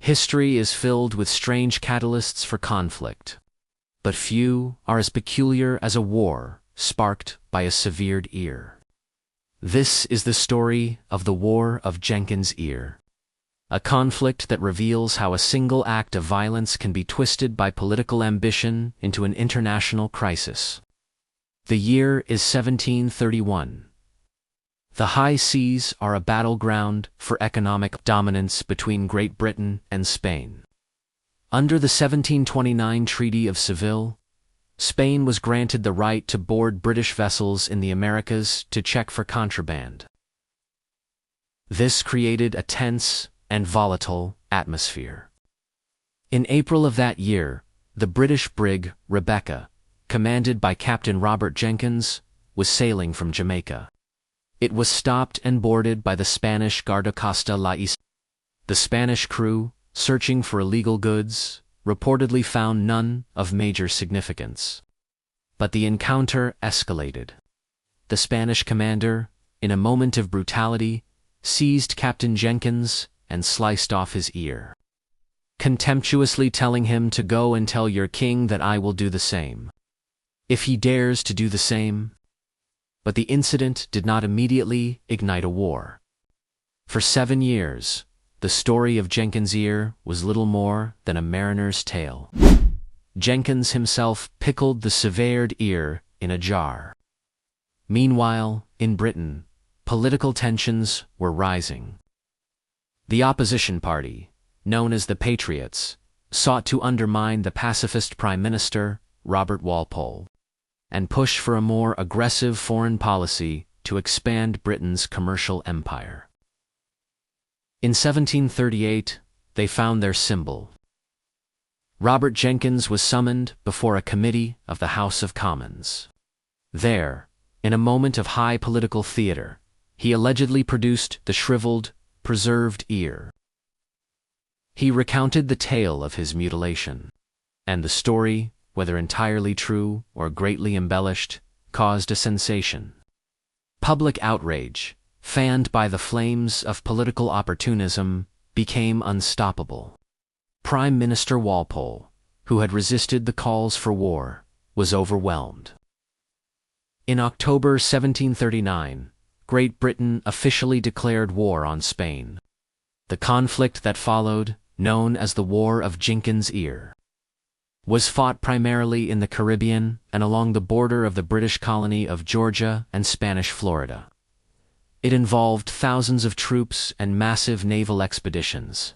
History is filled with strange catalysts for conflict, but few are as peculiar as a war sparked by a severed ear. This is the story of the War of Jenkins' Ear, a conflict that reveals how a single act of violence can be twisted by political ambition into an international crisis. The year is 1731. The high seas are a battleground for economic dominance between Great Britain and Spain. Under the 1729 Treaty of Seville, Spain was granted the right to board British vessels in the Americas to check for contraband. This created a tense and volatile atmosphere. In April of that year, the British brig Rebecca, commanded by Captain Robert Jenkins, was sailing from Jamaica. It was stopped and boarded by the Spanish Guardacosta La Isla. The Spanish crew, searching for illegal goods, reportedly found none of major significance. But the encounter escalated. The Spanish commander, in a moment of brutality, seized Captain Jenkins and sliced off his ear, contemptuously telling him to go and tell your king that I will do the same, if he dares to do the same. But the incident did not immediately ignite a war. For 7 years, the story of Jenkins' ear was little more than a mariner's tale. Jenkins himself pickled the severed ear in a jar. Meanwhile, in Britain, political tensions were rising. The opposition party, known as the Patriots, sought to undermine the pacifist Prime Minister, Robert Walpole, and push for a more aggressive foreign policy to expand Britain's commercial empire. In 1738, they found their symbol. Robert Jenkins was summoned before a committee of the House of Commons. There, in a moment of high political theater, he allegedly produced the shriveled, preserved ear. He recounted the tale of his mutilation, and the story, whether entirely true or greatly embellished, caused a sensation. Public outrage, fanned by the flames of political opportunism, became unstoppable. Prime Minister Walpole, who had resisted the calls for war, was overwhelmed. In October 1739, Great Britain officially declared war on Spain. The conflict that followed, known as the War of Jenkins' Ear, was fought primarily in the Caribbean and along the border of the British colony of Georgia and Spanish Florida. It involved thousands of troops and massive naval expeditions,